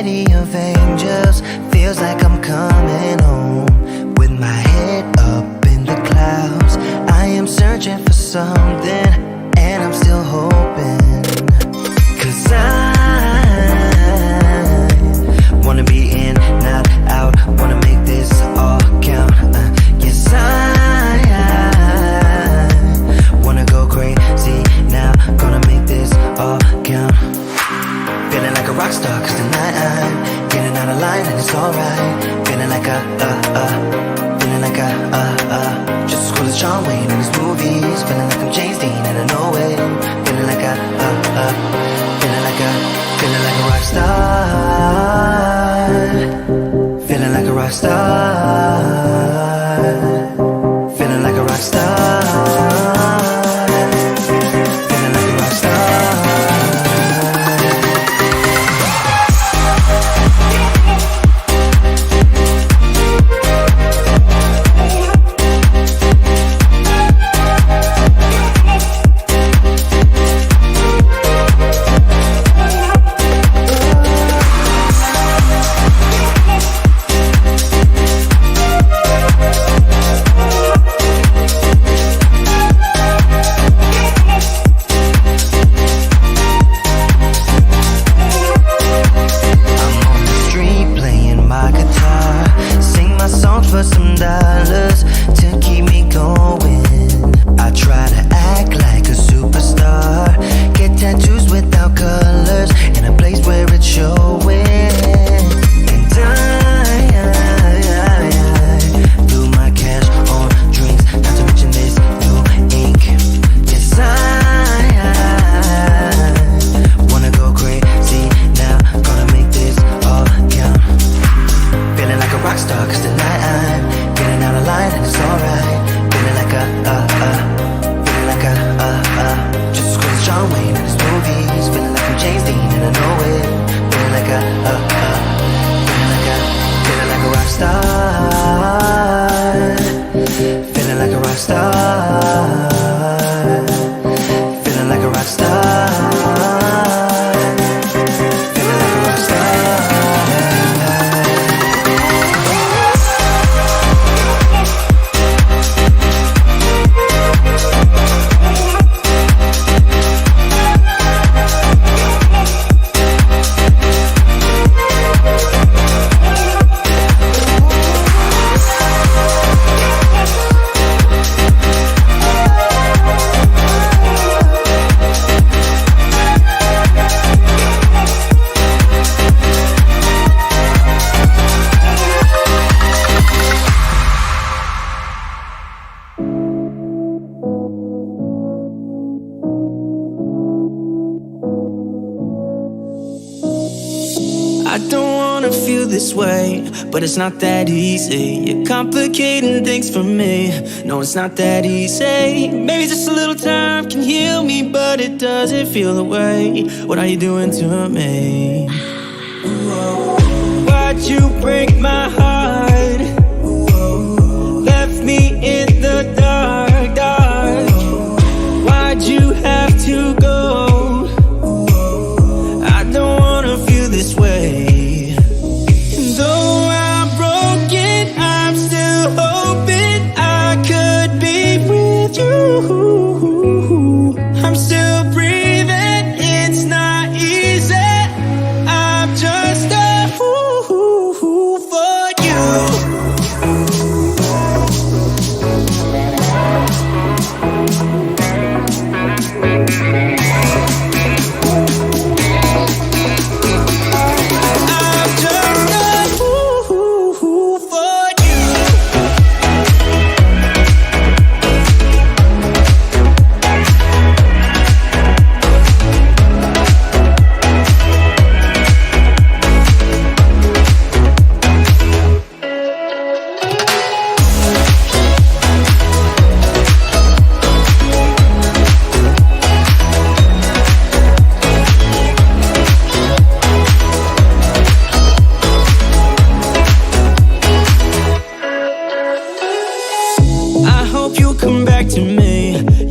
city of angels. Feels like I'm coming home. With my head up in the clouds, I am searching for something, and I'm still hoping. 'Cause I wanna be in, not out, wanna make this all count. Yes, I wanna go crazy now, gonna make this all count. Feeling like a rock star, 'cause tonight I'm getting out of line and it's alright. Feeling like feeling like just as cool as John Wayne in his movies. Feeling like I'm James Dean and I know it. Feeling like feeling like a rock star. Feeling like a rock star. Feeling like a rock star. Feeling like a rock star. But it's not that easy. You're complicating things for me. No, it's not that easy. Maybe just a little time can heal me, but it doesn't feel the way. What are you doing to me? Why'd you break my heart? Left me in the dark, dark. Why'd you have to go? I don't wanna feel this way. I'm still breathing, it's not easy. I'm just a fool for you.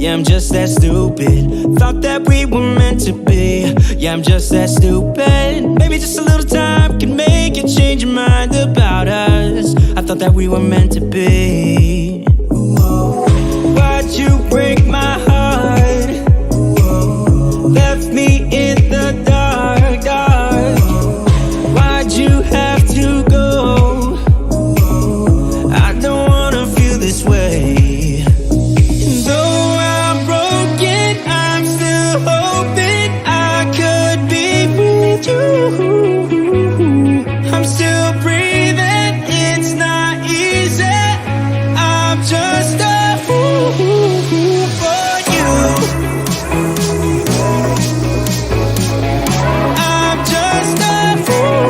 Yeah, I'm just that stupid. Thought that we were meant to be. Yeah, I'm just that stupid. Maybe just a little time can thought that we were meant to be. Why'd you break my heart? Left me in the dark, dark. Why'd you have to go? I don't wanna feel this way. Though I'm broken, I'm still hoping I could be with you. I'm still breathing, it's not easy. I'm just a fool for you. I'm just a fool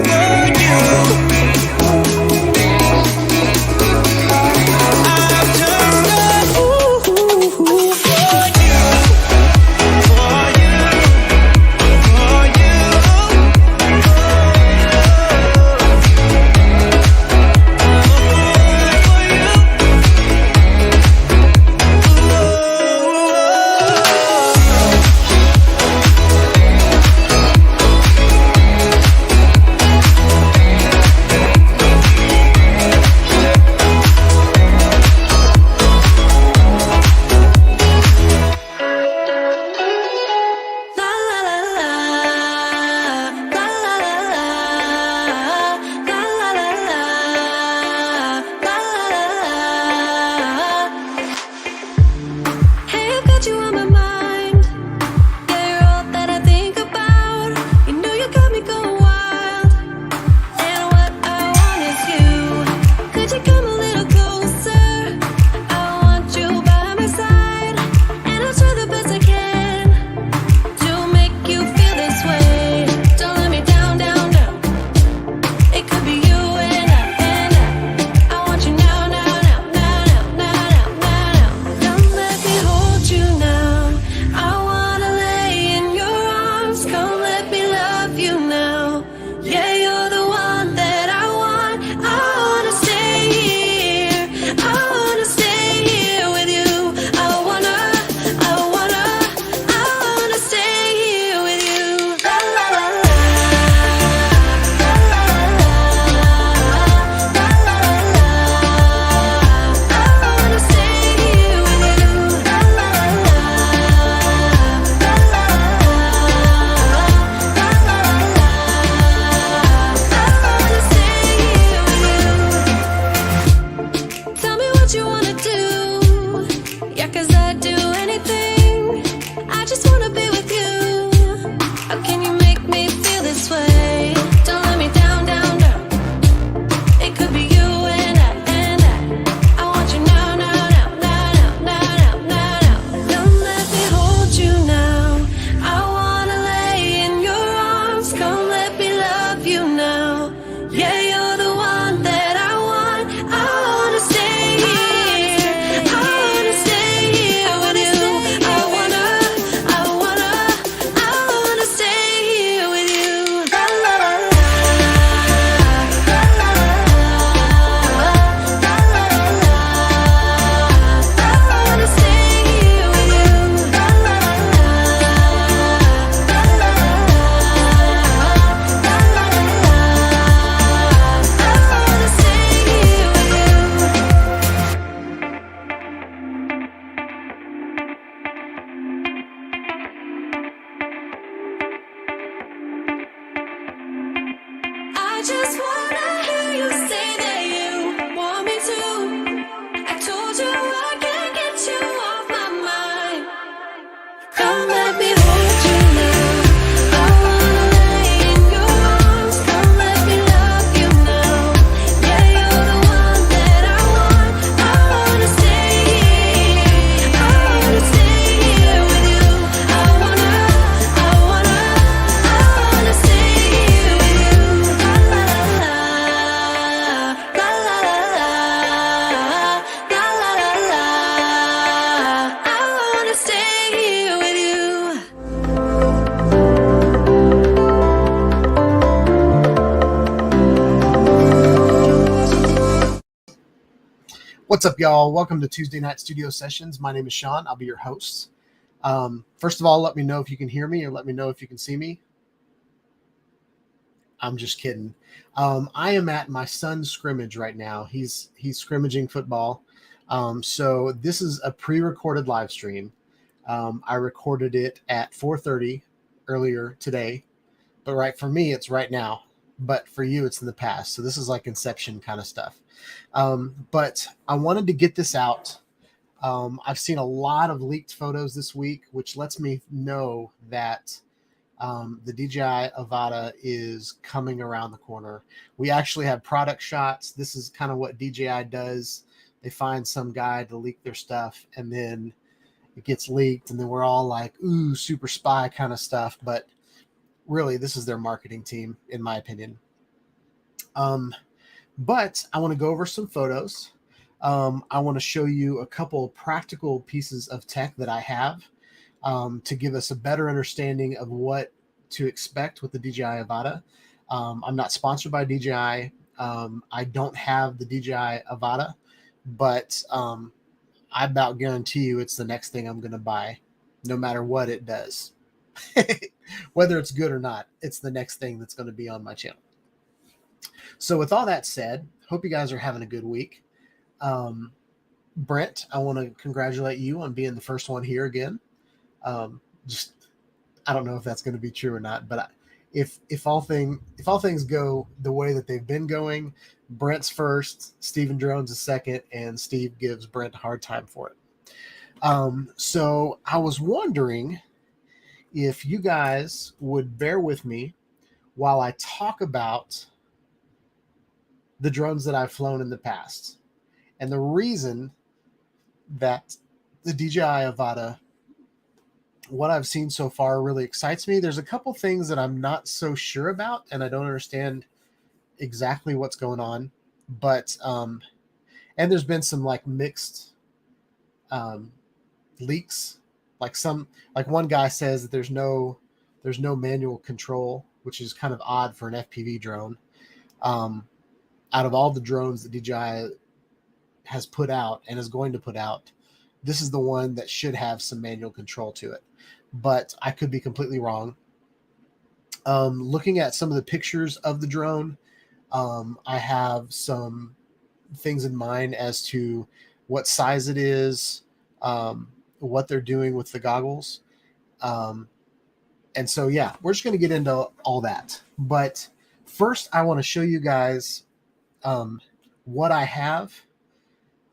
for you. I'm just a fool for you. For you. For you. La la la la, la la la la, la la la la, la la la. Hey, I've got you on my mind. Yeah, you're all that I think about. You know you got me going wild, and what I want is you. Could you come a little closer? I want you by my side, and I'll try the best I can to make you feel this way. Don't let me down, down, down. It could be you and I want you now, now, now, now, now, now, now, now. Come let me hold you now. I wanna lay in your arms. Come let me love you now. Yeah, you're the one that I want. I wanna stay here. I wanna stay here with you. I wanna stay here with you. La la la la, la la la la, la la la la. I wanna stay here with you. La la la la, la la la la, la la la la. I wanna stay here with you. Tell me what you wanna do. Yeah, 'cause I'd do anything. I just wanna be with you. How can you make me feel this way? Don't let me down, down, down. It could be you and I want you now, now, now, now, now, now, now, now. Come let me hold you now. I wanna lay in your arms. Come let me love you now. Yeah, you're the one that I want. I wanna stay here. I wanna stay here with you. I wanna stay here with you. La la la la, la la la la, la la la la. I wanna stay here with you. La la la la, la la la la, la la la la. I wanna stay here with you. I just wanna hear you say that you want me to. I told you I can't get you off my mind. Come let me hold you now. I wanna lay in your arms. Come let me love you now. Yeah, you're the one that I want. I wanna stay here. I wanna stay here with you. I wanna stay here with you. La la la la, la la la la, la la la la. I wanna stay here with you. What's up, y'all? Welcome to Tuesday Night Studio Sessions. My name is Sean. I'll be your host. First of all, let me know if you can hear me or let me know if you can see me. I'm just kidding. I am at my son's scrimmage right now. He's scrimmaging football. So this is a pre-recorded live stream. I recorded it at 4:30 earlier today, but right for me it's right now. But for you it's in the past. So this is like Inception kind of stuff. But I wanted to get this out. I've seen a lot of leaked photos this week, which lets me know that the DJI AVATA is coming around the corner. We actually have product shots. This is kind of what DJI does. They find some guy to leak their stuff, and then it gets leaked, and then we're all like, ooh, super spy kind of stuff. But really, this is their marketing team, in my opinion. But I want to go over some photos. I want to show you a couple practical pieces of tech that I have to give us a better understanding of what to expect with the DJI AVATA. I'm not sponsored by DJI. I don't have the DJI AVATA, but I about guarantee you it's the next thing I'm going to buy, no matter what it does. Whether it's good or not, it's the next thing that's going to be on my channel. So with all that said, hope you guys are having a good week. Brent, I want to congratulate you on being the first one here again. I don't know if that's going to be true or not, but if all things go the way that they've been going, Brent's first, Steven Drones is second, and Steve gives Brent a hard time for it. So I was wondering if you guys would bear with me while I talk about the drones that I've flown in the past. And the reason that the DJI AVATA, what I've seen so far, really excites me. There's a couple things that I'm not so sure about, and I don't understand exactly what's going on. But and there's been some like mixed leaks. Like one guy says that there's no manual control, which is kind of odd for an FPV drone. Out of all the drones that DJI has put out and is going to put out, this is the one that should have some manual control to it, but I could be completely wrong. Looking at some of the pictures of the drone, I have some things in mind as to what size it is, what they're doing with the goggles. And so, yeah, we're just going to get into all that. But first, I want to show you guys what I have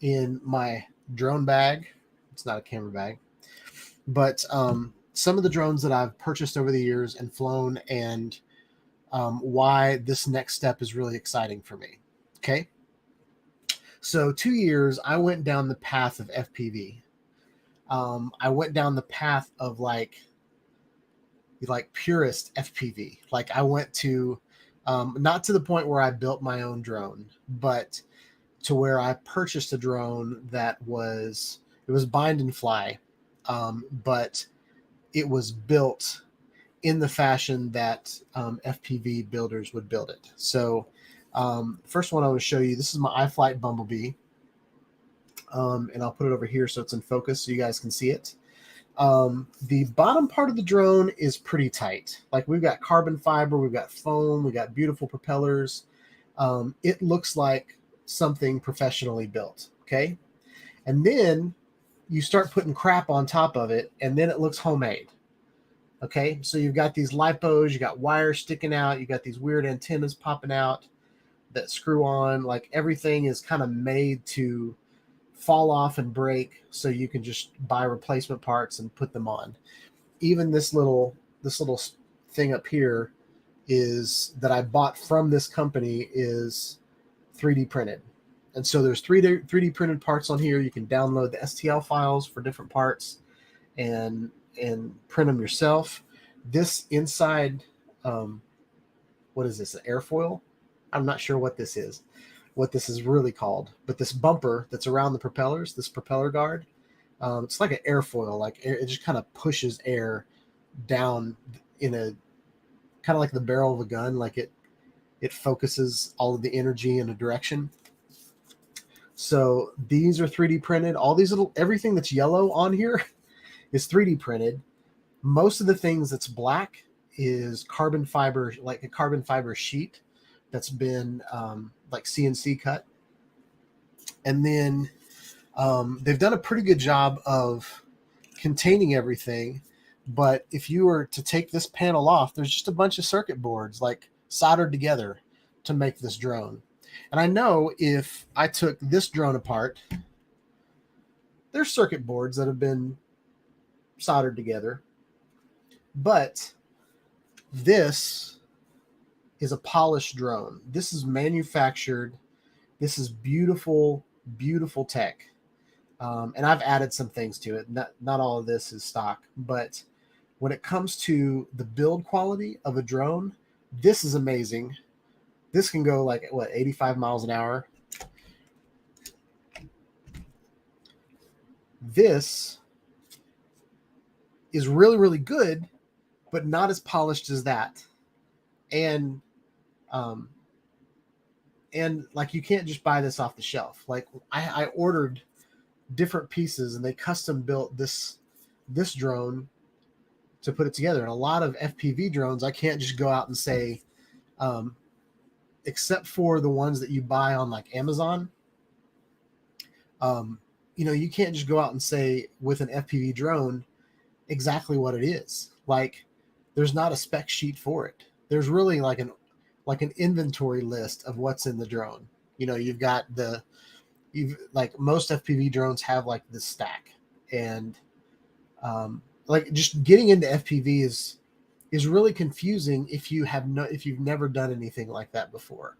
in my drone bag. It's not a camera bag, but some of the drones that I've purchased over the years and flown, and why this next step is really exciting for me. Okay. So 2 years, I went down the path of FPV. I went down the path of like purist FPV. Like I went to, not to the point where I built my own drone, but to where I purchased a drone that it was bind and fly, but it was built in the fashion that FPV builders would build it. So first one I want to show you, this is my iFlight Bumblebee. And I'll put it over here so it's in focus so you guys can see it. The bottom part of the drone is pretty tight. Like we've got carbon fiber, we've got foam, we've got beautiful propellers. It looks like something professionally built. Okay. And then you start putting crap on top of it, and then it looks homemade. Okay. So you've got these lipos, you got wires sticking out, you got these weird antennas popping out that screw on. Like everything is kind of made to fall off and break, so you can just buy replacement parts and put them on. Even this little thing up here is that I bought from this company is 3D printed. And so there's 3D printed parts on here. You can download the STL files for different parts and print them yourself. This inside, what is this, an airfoil? I'm not sure what this is really called, but this bumper that's around the propellers, this propeller guard, it's like an airfoil. Like it just kind of pushes air down in a kind of like the barrel of a gun. Like it focuses all of the energy in a direction. So these are 3D printed. All these everything that's yellow on here is 3D printed. Most of the things that's black is carbon fiber, like a carbon fiber sheet that's been like CNC cut. And then they've done a pretty good job of containing everything. But if you were to take this panel off, there's just a bunch of circuit boards like soldered together to make this drone. And I know if I took this drone apart, there's circuit boards that have been soldered together. But this is a polished drone. This is manufactured. This is beautiful, beautiful tech. And I've added some things to it. Not all of this is stock, but when it comes to the build quality of a drone, this is amazing. This can go like, what, 85 miles an hour. This is really, really good, but not as polished as that. And like, you can't just buy this off the shelf. Like, I ordered different pieces and they custom built this drone to put it together. And a lot of FPV drones, I can't just go out and say, except for the ones that you buy on like Amazon, you can't just go out and say with an FPV drone exactly what it is. Like, there's not a spec sheet for it. There's really like an inventory list of what's in the drone. You've got like most FPV drones have like this stack, and like just getting into FPV is really confusing if you've never done anything like that before.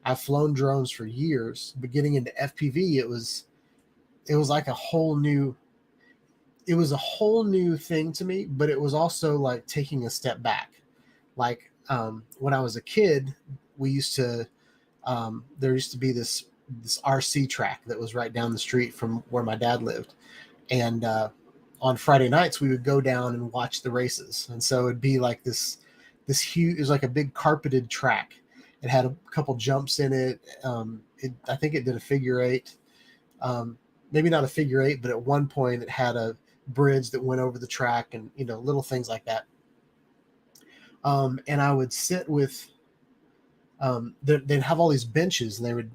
I've flown drones for years, but getting into FPV, it was like a whole new thing to me, but it was also like taking a step back. Like, when I was a kid, there used to be this RC track that was right down the street from where my dad lived. And on Friday nights, we would go down and watch the races. And so it'd be like this huge, it was like a big carpeted track. It had a couple jumps in it. I think it did a figure eight. Maybe not a figure eight, but at one point it had a bridge that went over the track, and little things like that. And I would sit with they'd have all these benches, and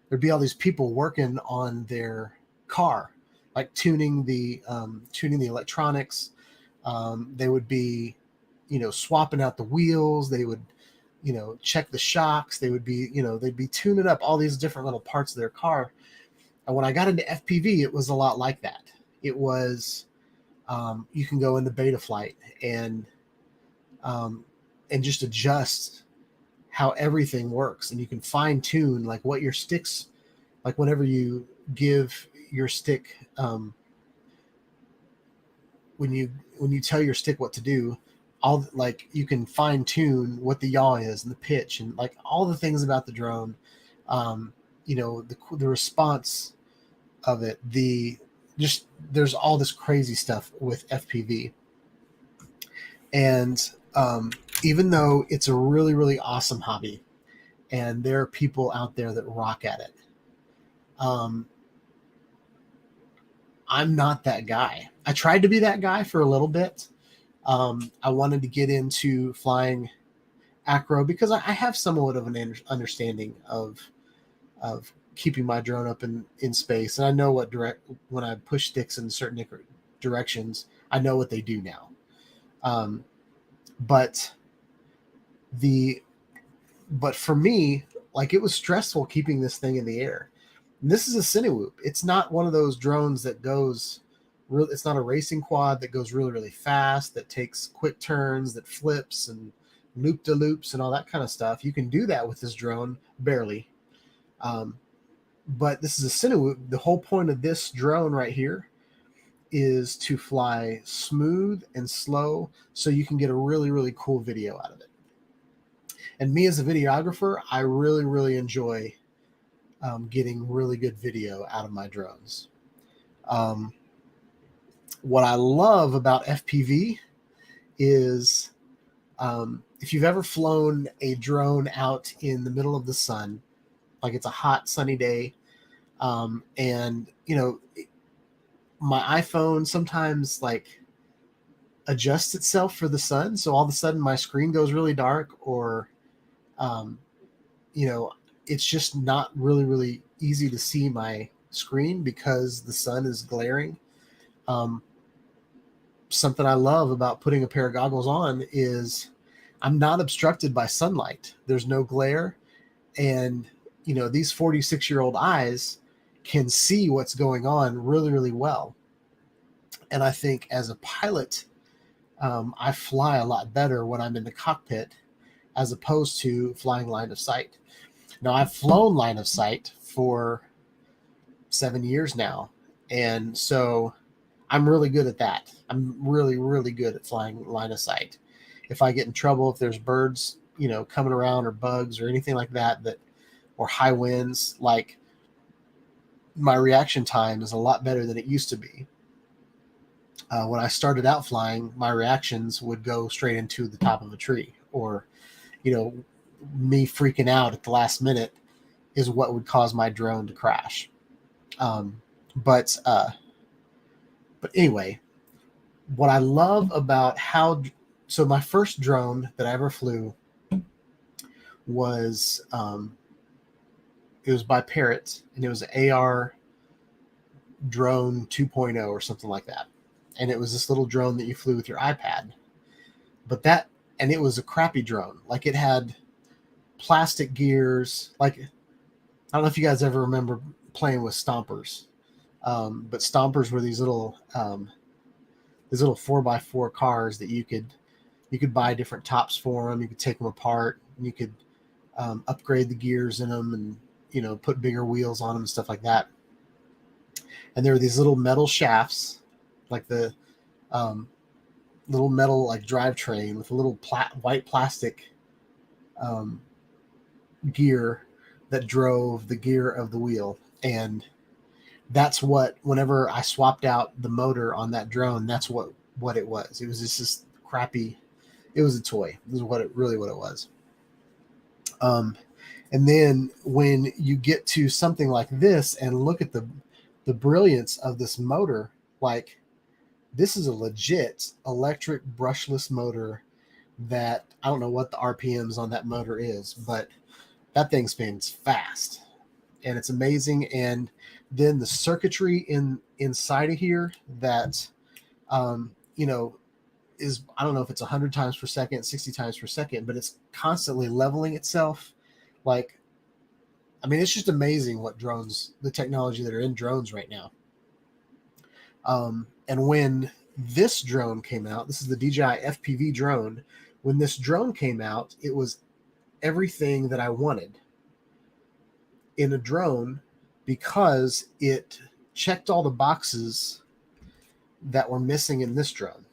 there'd be all these people working on their car, like tuning the electronics. They would be swapping out the wheels. They would check the shocks. They would be they'd be tuning up all these different little parts of their car. And when I got into FPV, it was a lot like that. It was you can go into beta flight and just adjust how everything works, and you can fine tune like what your sticks, like whenever you give your stick, when you tell your stick what to do, like you can fine tune what the yaw is and the pitch and like all the things about the drone, the response of it, there's all this crazy stuff with FPV. And even though it's a really, really awesome hobby and there are people out there that rock at it, I'm not that guy. I tried to be that guy for a little bit. I wanted to get into flying acro because I have somewhat of an understanding of keeping my drone up in space. And I know when I push sticks in certain directions, I know what they do now. But for me, like, it was stressful keeping this thing in the air. And this is a Cinewhoop. It's not one of those drones that goes it's not a racing quad that goes really, really fast, that takes quick turns, that flips and loop-de-loops and all that kind of stuff. You can do that with this drone, barely. But this is a Cinewhoop. The whole point of this drone right here is to fly smooth and slow so you can get a really, really cool video out of it. And me as a videographer, I really, really enjoy getting really good video out of my drones. What I love about FPV is if you've ever flown a drone out in the middle of the sun, like it's a hot sunny day, and my iPhone sometimes, like adjusts itself for the sun. So all of a sudden my screen goes really dark, or, you know, it's just not really easy to see my screen because the sun is glaring. Something I love about putting a pair of goggles on is I'm not obstructed by sunlight. There's no glare. And, you know, these 46-year-old eyes can see what's going on really well. And I think as a pilot, I fly a lot better when I'm in the cockpit as opposed to flying line of sight. Now, I've flown line of sight for 7 years now. And so I'm really good at that. I'm really good at flying line of sight. If I get in trouble, if there's birds, you know, coming around, or bugs or anything like that, or high winds, like, my reaction time is a lot better than it used to be. When I started out flying, my reactions would go straight into the top of a tree, or, you know, me freaking out at the last minute is what would cause my drone to crash. But anyway, what I love about so my first drone that I ever flew was, it was by Parrot, and it was an AR drone 2.0 or something like that. And it was this little drone that you flew with your iPad. And it was a crappy drone. Like, it had plastic gears. Like, I don't know if you guys ever remember playing with stompers. But stompers were these little 4x4 cars that you could buy different tops for them. You could take them apart, and you could upgrade the gears in them, and, you know, put bigger wheels on them and stuff like that. And there were these little metal shafts, like the little metal, like, drivetrain with a little white plastic gear that drove the gear of the wheel. And that's what, whenever I swapped out the motor on that drone, that's what it was. It was just this crappy, it was a toy. This is what it was. And then when you get to something like this and look at the brilliance of this motor, like, this is a legit electric brushless motor that I don't know what the RPMs on that motor is, but that thing spins fast and it's amazing. And then the circuitry inside of here that, you know, is, I don't know if it's 100 times per second, 60 times per second, but it's constantly leveling itself. Like, I mean, it's just amazing what drones, the technology that are in drones right now. And when this drone came out, this is the Dji FPV drone. When this drone came out, it was everything that I wanted in a drone, because it checked all the boxes that were missing in this drone.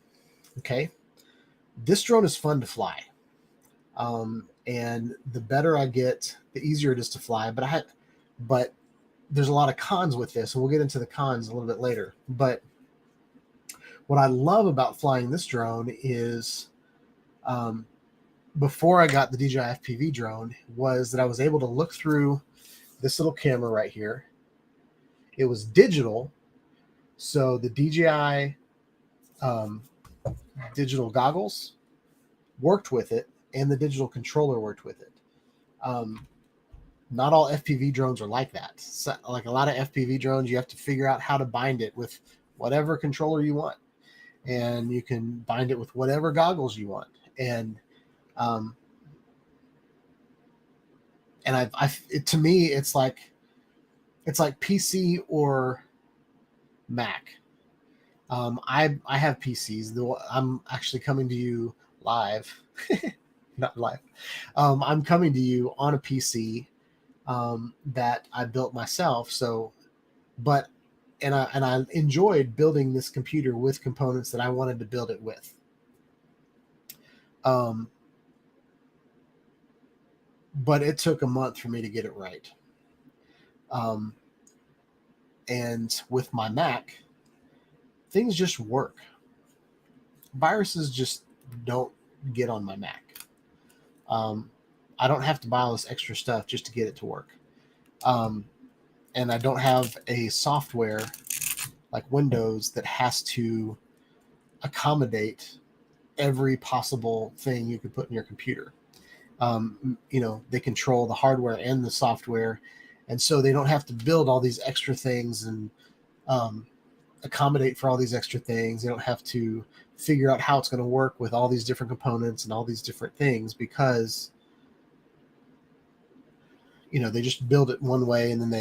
Okay. This drone is fun to fly. And the better I get, the easier it is to fly. But there's a lot of cons with this, and we'll get into the cons a little bit later. But what I love about flying this drone is, before I got the Dji FPV drone, was that I was able to look through this little camera right here. It was digital, so the DJI digital goggles worked with it, and the digital controller worked with it. Not all FPV drones are like that. So, like, a lot of FPV drones, you have to figure out how to bind it with whatever controller you want, and you can bind it with whatever goggles you want. And to me, it's like PC or Mac. I have PCs. I'm actually coming to you live, not live. I'm coming to you on a PC that I built myself. So, and I enjoyed building this computer with components that I wanted to build it with. But it took a month for me to get it right. And with my Mac, things just work. Viruses just don't get on my Mac. I don't have to buy all this extra stuff just to get it to work. And I don't have a software like Windows that has to accommodate every possible thing you could put in your computer. They control the hardware and the software, and so they don't have to build all these extra things and accommodate for all these extra things. They don't have to figure out how it's going to work with all these different components and all these different things, because they just build it one way, and then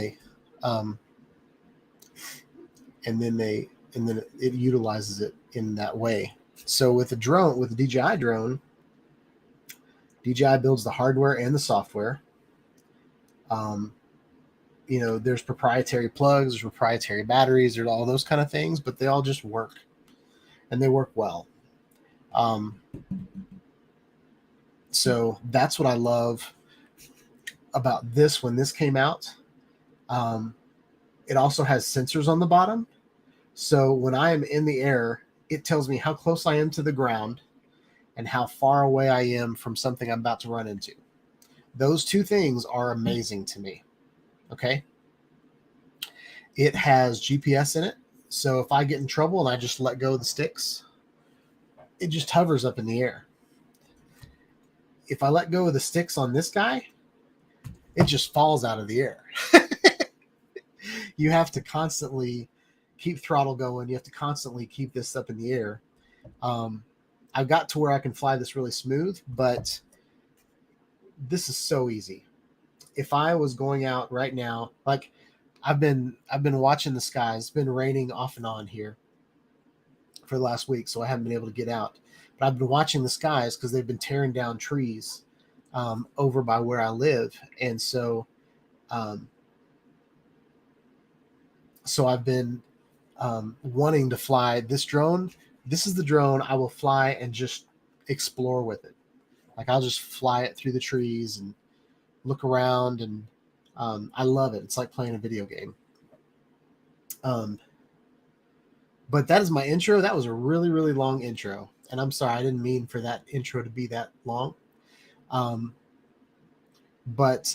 it utilizes it in that way. So with the drone, with the DJI drone, DJI builds the hardware and the software. There's proprietary plugs, there's proprietary batteries, there's all those kind of things, but they all just work, and they work well. So that's what I love about this when this came out. It also has sensors on the bottom. So when I am in the air, it tells me how close I am to the ground and how far away I am from something I'm about to run into. Those two things are amazing to me. Okay. It has GPS in it. So if I get in trouble and I just let go of the sticks, it just hovers up in the air. If I let go of the sticks on this guy, it just falls out of the air. You have to constantly keep throttle going. You have to constantly keep this up in the air. I've got to where I can fly this really smooth, but this is so easy. If I was going out right now, like I've been watching the skies. It's been raining off and on here for the last week, so I haven't been able to get out. But I've been watching the skies because they've been tearing down trees over by where I live, and so I've been wanting to fly this drone. This is the drone I will fly and just explore with it. Like I'll just fly it through the trees and look around, and I love it. It's like playing a video game. But that is my intro. That was a really, really long intro. And I'm sorry, I didn't mean for that intro to be that long. But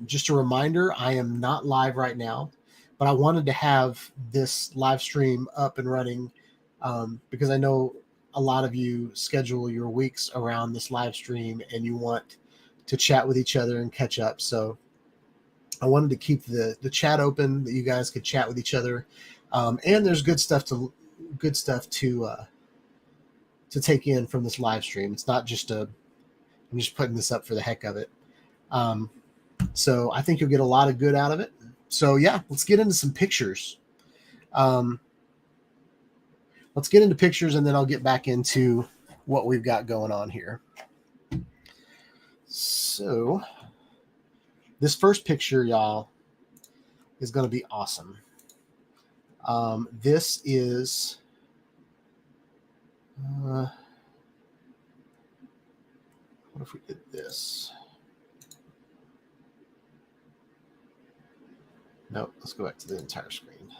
just a reminder, I am not live right now, but I wanted to have this live stream up and running because I know a lot of you schedule your weeks around this live stream and you want to chat with each other and catch up. So I wanted to keep the chat open that you guys could chat with each other. And there's good stuff to take in from this live stream. It's not just I'm just putting this up for the heck of it. So I think you'll get a lot of good out of it. So yeah, let's get into some pictures. Let's get into pictures, and then I'll get back into what we've got going on here. So this first picture, y'all, is going to be awesome. This is what if we did this? No, let's go back to the entire screen.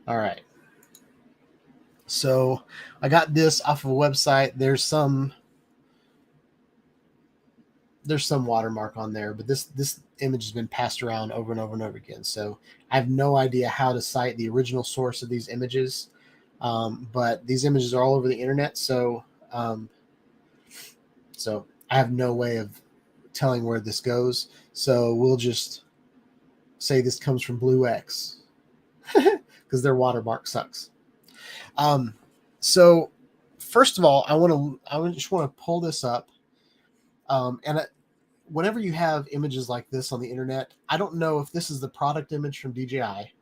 All right. So I got this off of a website. There's some watermark on there, but this image has been passed around over and over and over again. So I have no idea how to cite the original source of these images. But these images are all over the internet. So I have no way of telling where this goes. So we'll just say this comes from Blue X because their watermark sucks. So first of all, I just want to pull this up. Whenever you have images like this on the internet, I don't know if this is the product image from DJI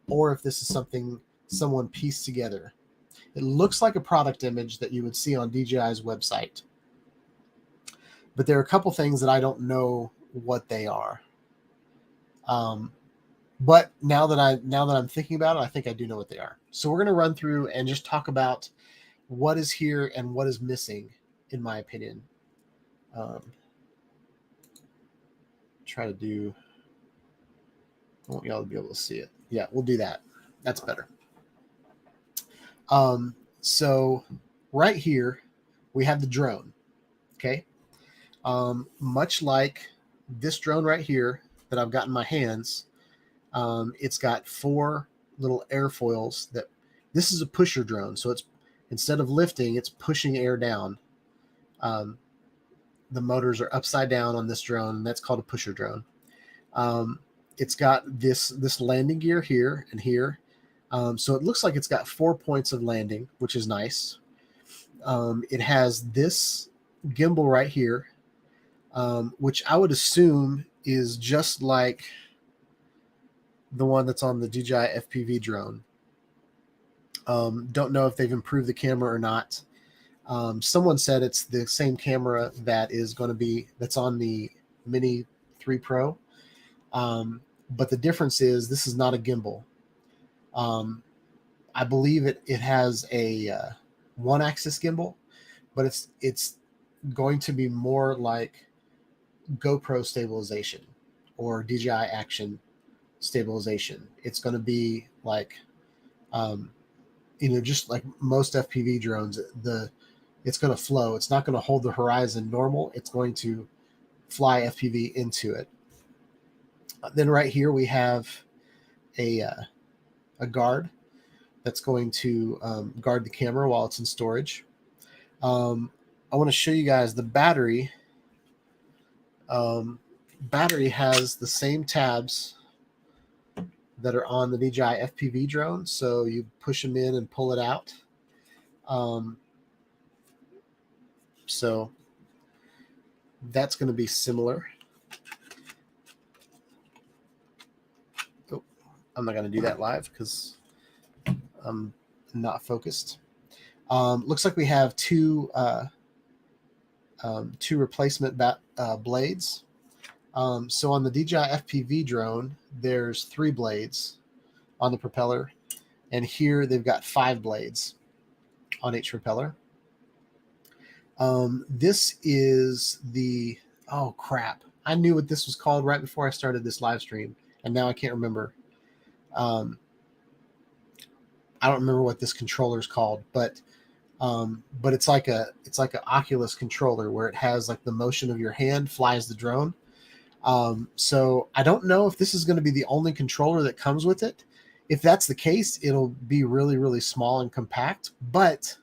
or if this is something someone pieced together. It looks like a product image that you would see on DJI's website. But there are a couple things that I don't know what they are. But now that I'm thinking about it, I think I do know what they are. So we're going to run through and just talk about what is here and what is missing, in my opinion. Try to do. I want y'all to be able to see it. Yeah, we'll do that. That's better. So right here we have the drone. Okay. Much like this drone right here that I've got in my hands, it's got 4 little airfoils that This is a pusher drone, so it's instead of lifting, it's pushing air down. The motors are upside down on this drone, and that's called a pusher drone. It's got this landing gear here and here. So it looks like it's got 4 points of landing, which is nice. It has this gimbal right here, which I would assume is just like the one that's on the Dji FPV drone. Don't know if they've improved the camera or not. Someone said it's the same camera that's on the Mini 3 Pro. But the difference is this is not a gimbal. I believe it has a one-axis gimbal, but it's going to be more like GoPro stabilization or DJI Action stabilization. It's going to be like, just like most FPV drones, it's going to flow. It's not going to hold the horizon normal. It's going to fly FPV into it. Then right here we have a guard that's going to guard the camera while it's in storage. I want to show you guys the battery. Battery has the same tabs that are on the DJI FPV drone, so you push them in and pull it out. So that's going to be similar. Oh, I'm not going to do that live because I'm not focused. Looks like we have two replacement blades. So on the DJI FPV drone, there's 3 blades on the propeller, and here they've got 5 blades on each propeller. This is the, oh crap, I knew what this was called right before I started this live stream, and now I can't remember. I don't remember what this controller is called, but it's like a Oculus controller where it has like the motion of your hand flies the drone. So I don't know if this is going to be the only controller that comes with it. If that's the case, it'll be really, really small and compact, but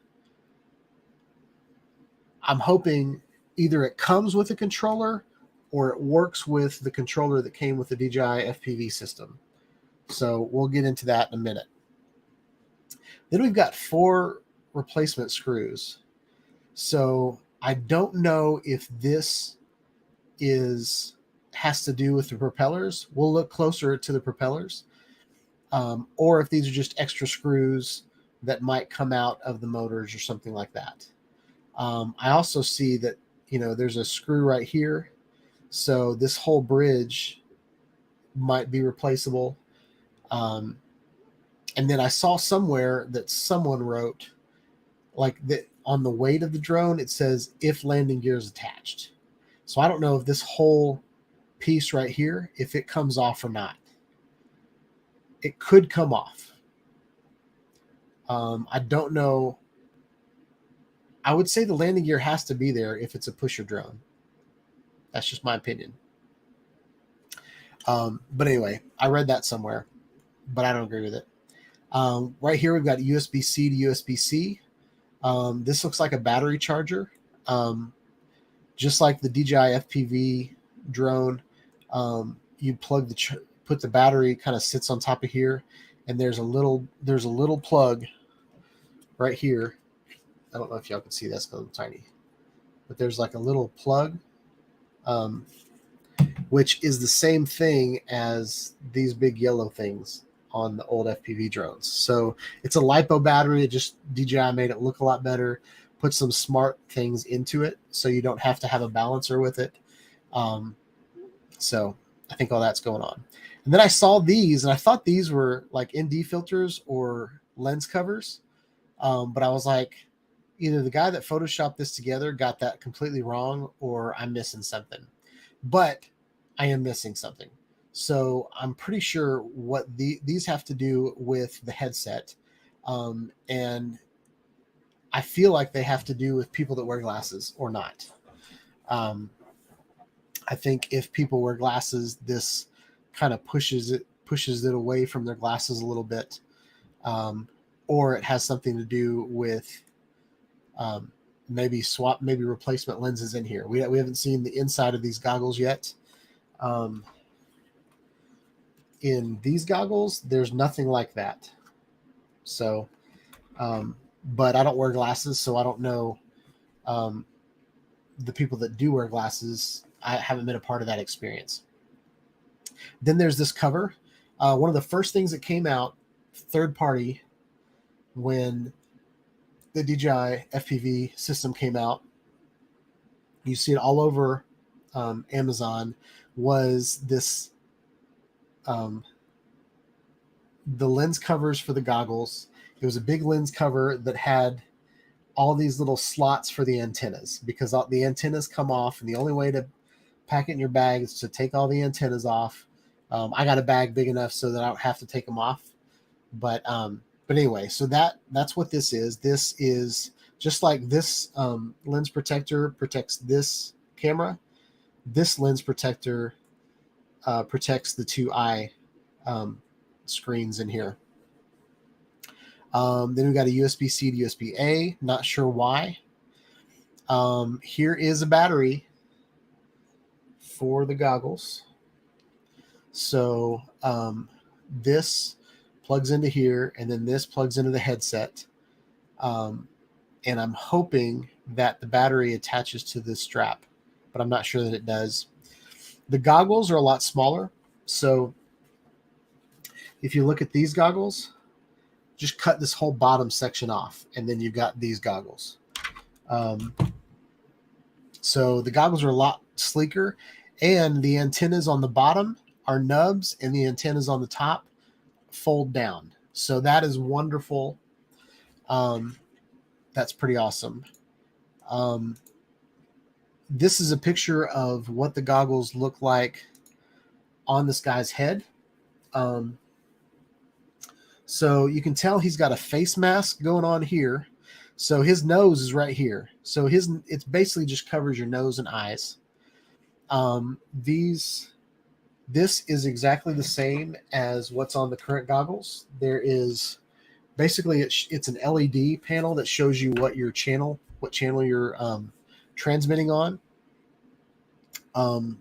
I'm hoping either it comes with a controller or it works with the controller that came with the DJI FPV system. So we'll get into that in a minute. Then we've got 4 replacement screws. So I don't know if this has to do with the propellers. We'll look closer to the propellers. Or if these are just extra screws that might come out of the motors or something like that. I also see that, there's a screw right here. So this whole bridge might be replaceable. And then I saw somewhere that someone wrote like that on the weight of the drone, it says if landing gear is attached. So I don't know if this whole piece right here, if it comes off or not. It could come off. I don't know. I would say the landing gear has to be there if it's a pusher drone. That's just my opinion. But anyway, I read that somewhere, but I don't agree with it. Right here, we've got USB-C to USB-C. This looks like a battery charger. Just like the DJI FPV drone, you plug put the battery, kind of sits on top of here, and there's a little plug right here. I don't know if y'all can see that's because I'm tiny, but there's like a little plug, which is the same thing as these big yellow things on the old FPV drones. So it's a LiPo battery. It just DJI made it look a lot better, put some smart things into it so you don't have to have a balancer with it. So I think all that's going on. And then I saw these and I thought these were like ND filters or lens covers. But I was like, either the guy that photoshopped this together got that completely wrong or I'm missing something. But I am missing something. So I'm pretty sure what these have to do with the headset. And I feel like they have to do with people that wear glasses or not. I think if people wear glasses, this kind of pushes it away from their glasses a little bit. or it has something to do with maybe replacement lenses in here. We haven't seen the inside of these goggles yet. In these goggles, there's nothing like that. So, but I don't wear glasses, so I don't know the people that do wear glasses. I haven't been a part of that experience. Then there's this cover. One of the first things that came out, third party, when the DJI FPV system came out, you see it all over Amazon, was this the lens covers for the goggles. It was a big lens cover that had all these little slots for the antennas, because the antennas come off, and the only way to pack it in your bag is to take all the antennas off. I got a bag big enough so that I don't have to take them off. But anyway, so that's what this is. This is just like this lens protector protects this camera. This lens protector protects the two eye screens in here. Then we've got a USB-C to USB-A. Not sure why. Here is a battery for the goggles. So this plugs into here, and then this plugs into the headset. And I'm hoping that the battery attaches to this strap, but I'm not sure that it does. The goggles are a lot smaller. So if you look at these goggles, just cut this whole bottom section off, and then you've got these goggles. So the goggles are a lot sleeker, and the antennas on the bottom are nubs, and the antennas on the top fold down. So that is wonderful. That's pretty awesome. This is a picture of what the goggles look like on this guy's head. So you can tell he's got a face mask going on here. So his nose is right here. So it's basically just covers your nose and eyes. This is exactly the same as what's on the current goggles. There is basically it's an LED panel that shows you what channel you're transmitting on. And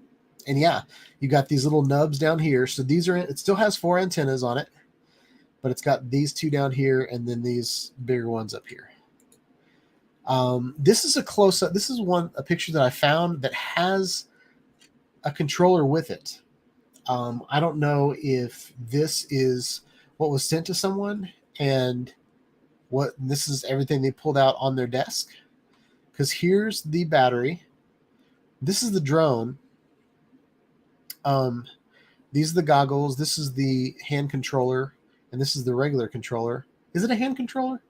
yeah, you got these little nubs down here. So it still has 4 antennas on it, but it's got these 2 down here, and then these bigger ones up here. This is a close-up. This is a picture that I found that has a controller with it. I don't know if this is what was sent to someone and this is everything they pulled out on their desk. Because here's the battery. This is the drone. These are the goggles. This is the hand controller, and this is the regular controller. Is it a hand controller?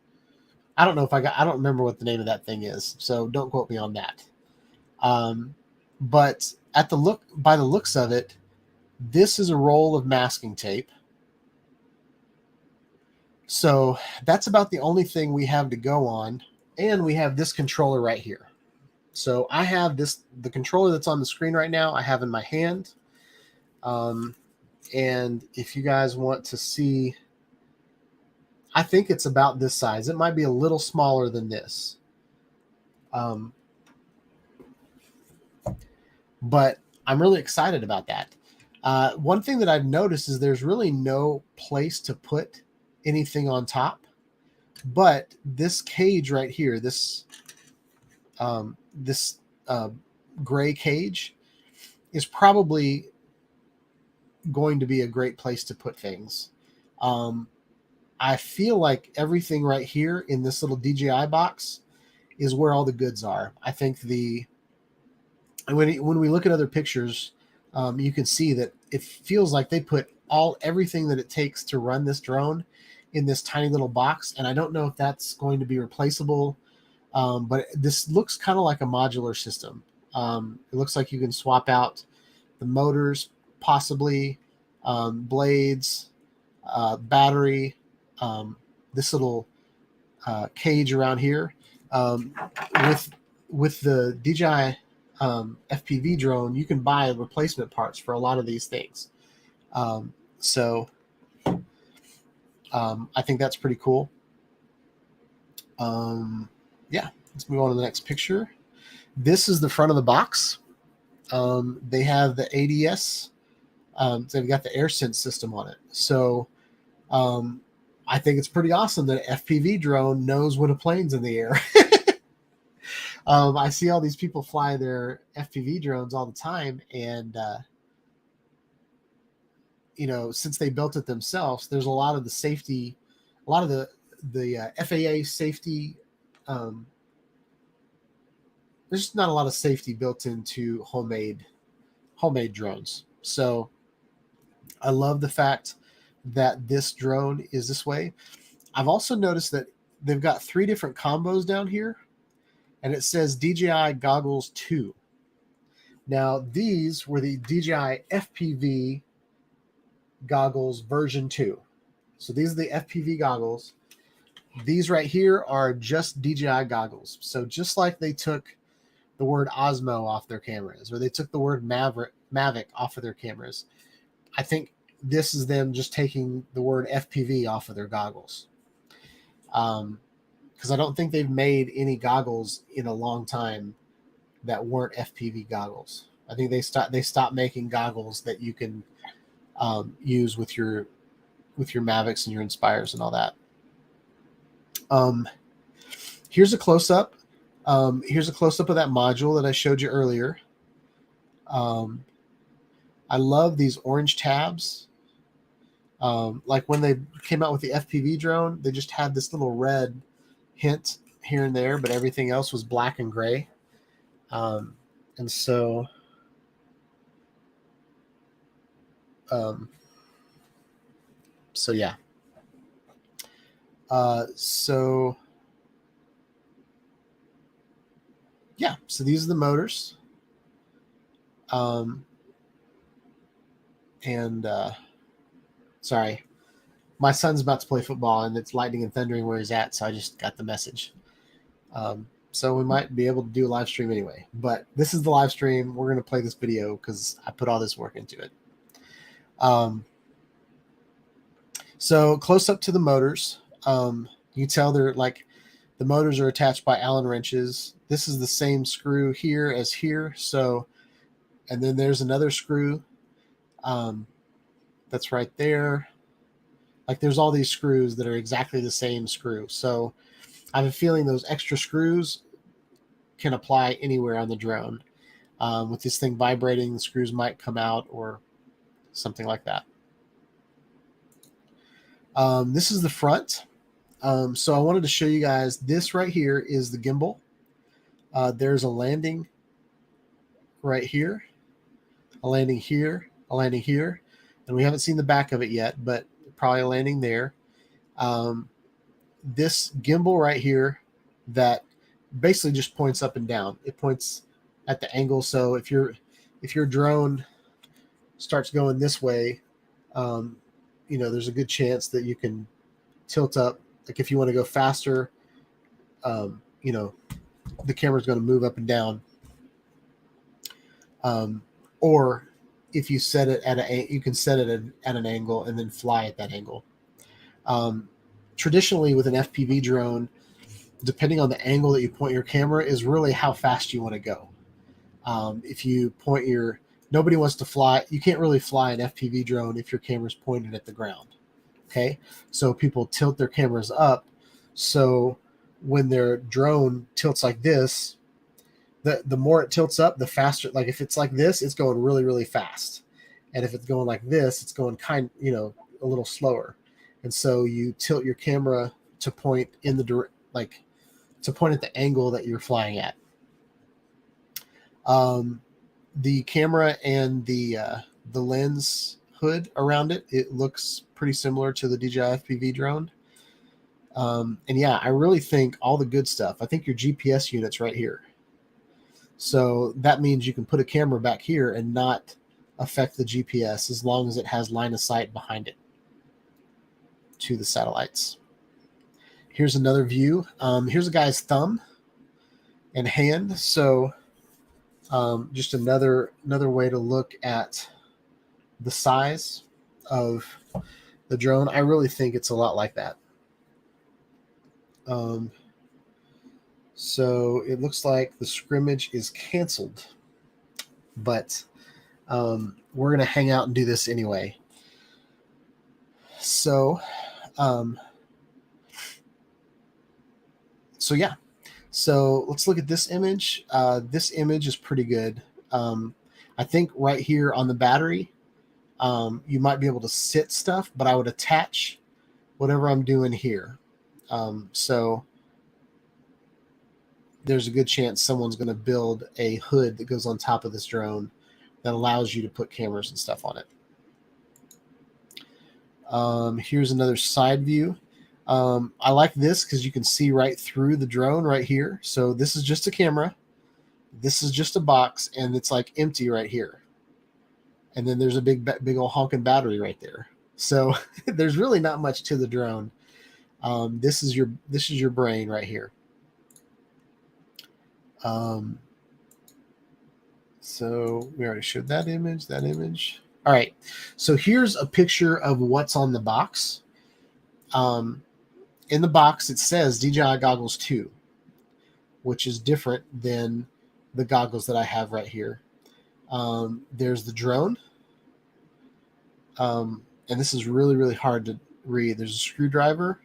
I don't know if I don't remember what the name of that thing is, so don't quote me on that. But by the looks of it, this is a roll of masking tape. So that's about the only thing we have to go on. And we have this controller right here. So I have the controller that's on the screen right now, I have in my hand. And if you guys want to see, I think it's about this size. It might be a little smaller than this. But I'm really excited about that. One thing that I've noticed is there's really no place to put anything on top, but this cage right here, this gray cage, is probably going to be a great place to put things. I feel like everything right here in this little DJI box is where all the goods are. I think when we look at other pictures, you can see that it feels like they put everything that it takes to run this drone in this tiny little box. And I don't know if that's going to be replaceable, but this looks kind of like a modular system. It looks like you can swap out the motors, possibly blades, battery, this little cage around here. With the DJI FPV drone, you can buy replacement parts for a lot of these things. So I think that's pretty cool. Yeah, let's move on to the next picture. This is the front of the box. They have the ADS. They've got the AirSense system on it. So I think it's pretty awesome that an FPV drone knows when a plane's in the air. I see all these people fly their FPV drones all the time, and since they built it themselves, there's a lot of the safety, a lot of the FAA safety. There's just not a lot of safety built into homemade drones. So I love the fact that this drone is this way. I've also noticed that they've got 3 different combos down here, and it says DJI Goggles 2. Now, these were the DJI FPV Goggles version 2. So these are the FPV goggles. These right here are just DJI goggles. So just like they took the word Osmo off their cameras, or they took the word Mavic off of their cameras, I think this is them just taking the word FPV off of their goggles. Because I don't think they've made any goggles in a long time that weren't FPV goggles. I think they stopped making goggles that you can use with your Mavics and your Inspires and all that. Here's a close-up. Here's a close-up of that module that I showed you earlier. I love these orange tabs. Like when they came out with the FPV drone, they just had this little red hint here and there, but everything else was black and gray. And so yeah. So these are the motors. Sorry, my son's about to play football and it's lightning and thundering where he's at, so I just got the message. So we might be able to do a live stream anyway, but this is the live stream. We're going to play this video because I put all this work into it. So close up to the motors. You can tell they're like, the motors are attached by Allen wrenches. This is the same screw here as here. So, and then there's another screw that's right there. Like there's all these screws that are exactly the same screw. So I have a feeling those extra screws can apply anywhere on the drone. With this thing vibrating, the screws might come out or something like that. This is the front. So I wanted to show you guys, this right here is the gimbal. There's a landing right here, a landing here, a landing here, and we haven't seen the back of it yet, but probably a landing there. This gimbal right here that basically just points up and down. It points at the angle. So if your drone starts going this way, there's a good chance that you can tilt up. Like if you want to go faster, the camera's going to move up and down. Or if you set it you can set it at an angle and then fly at that angle. Traditionally with an FPV drone, depending on the angle that you point your camera is really how fast you want to go. If you point nobody wants to fly, you can't really fly an FPV drone if your camera's pointed at the ground. Okay, so people tilt their cameras up. So when their drone tilts like this, the more it tilts up, the faster. Like if it's like this, it's going really, really fast. And if it's going like this, it's going a little slower. And so you tilt your camera to point in to point at the angle that you're flying at. The camera and the lens hood around it, it looks pretty similar to the DJI FPV drone. And yeah, I really think all the good stuff. I think your GPS unit's right here. So that means you can put a camera back here and not affect the GPS as long as it has line of sight behind it to the satellites. Here's another view. Here's a guy's thumb and hand. So just another way to look at the size of the drone. I really think it's a lot like that. So it looks like the scrimmage is canceled, but we're going to hang out and do this anyway. So, yeah. So let's look at this image. This image is pretty good. I think right here on the battery, you might be able to sit stuff, but I would attach whatever I'm doing here. So there's a good chance someone's going to build a hood that goes on top of this drone that allows you to put cameras and stuff on it. Here's another side view. I like this because you can see right through the drone right here. So this is just a camera. This is just a box, and it's like empty right here. And then there's a big old honking battery right there. So there's really not much to the drone. This is your brain right here. So we already showed that image. All right. So here's a picture of what's on the box. In the box, it says Dji Goggles 2, which is different than the goggles that I have right here. There's the drone. And this is really, really hard to read. There's a screwdriver.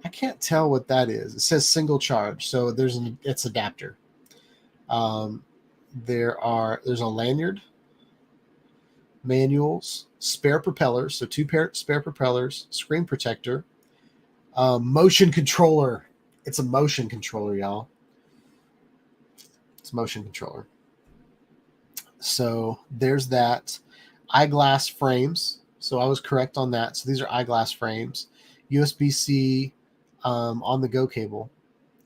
I can't tell what that is. It says single charge. So it's adapter. There's a lanyard, manuals, spare propellers. So 2 spare propellers, screen protector, motion controller. It's a motion controller, y'all. It's a motion controller. So there's that. Eyeglass frames. So I was correct on that. So these are eyeglass frames. USB-C on the go cable.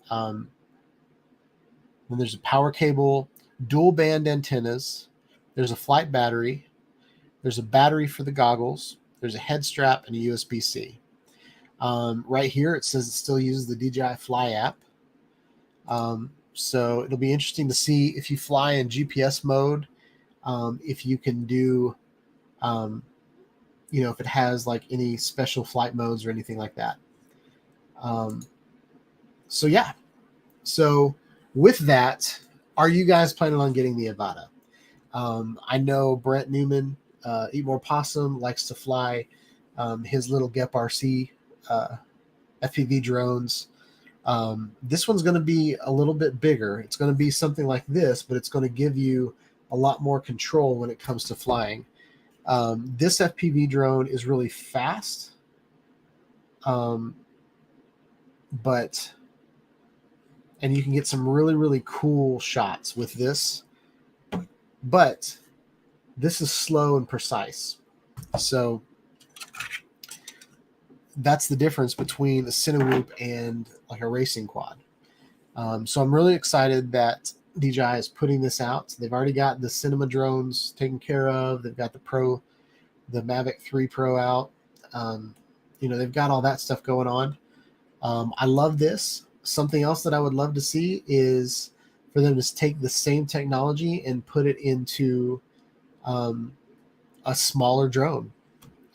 Then there's a power cable, dual band antennas. There's a flight battery. There's a battery for the goggles. There's a head strap and a USB-C. Right here, it says it still uses the DJI Fly app. So it'll be interesting to see if you fly in GPS mode, if you can do, if it has like any special flight modes or anything like that. So yeah. So with that, are you guys planning on getting the AVATA? I know Brent Newman, Eat More Possum, likes to fly his little GEP RC FPV drones. This one's going to be a little bit bigger. It's going to be something like this, but it's going to give you a lot more control when it comes to flying. This FPV drone is really fast, and you can get some really, really cool shots with this, but this is slow and precise. So that's the difference between a Cinewhoop and like a racing quad. So I'm really excited that DJI is putting this out. They've already got the cinema drones taken care of. They've got the Mavic 3 Pro out. They've got all that stuff going on. I love this. Something else that I would love to see is for them to take the same technology and put it into a smaller drone.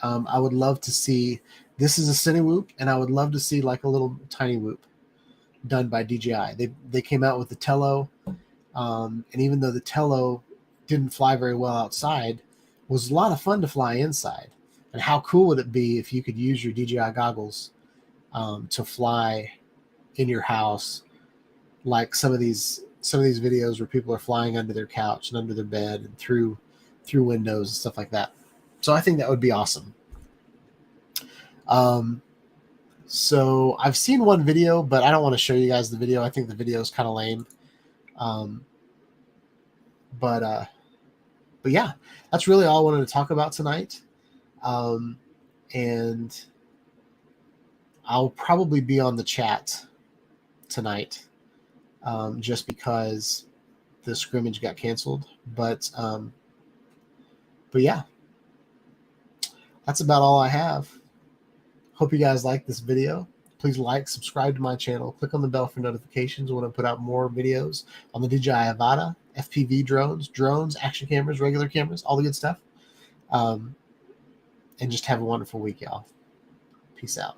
I would love to see, this is a Cinewhoop, and I would love to see like a little tiny whoop done by DJI. They came out with the Tello, and even though the Tello didn't fly very well outside, it was a lot of fun to fly inside. And how cool would it be if you could use your DJI goggles to fly in your house, like some of these videos where people are flying under their couch and under their bed and through windows and stuff like that. So I think that would be awesome. So I've seen one video, but I don't want to show you guys the video. I think the video is kind of lame. But yeah, that's really all I wanted to talk about tonight. And I'll probably be on the chat tonight, just because the scrimmage got canceled. But yeah, that's about all I have. Hope you guys like this video. Please like, subscribe to my channel, click on the bell for notifications when I put out more videos on the DJI AVATA, FPV drones, action cameras, regular cameras, all the good stuff. And just have a wonderful week, y'all. Peace out.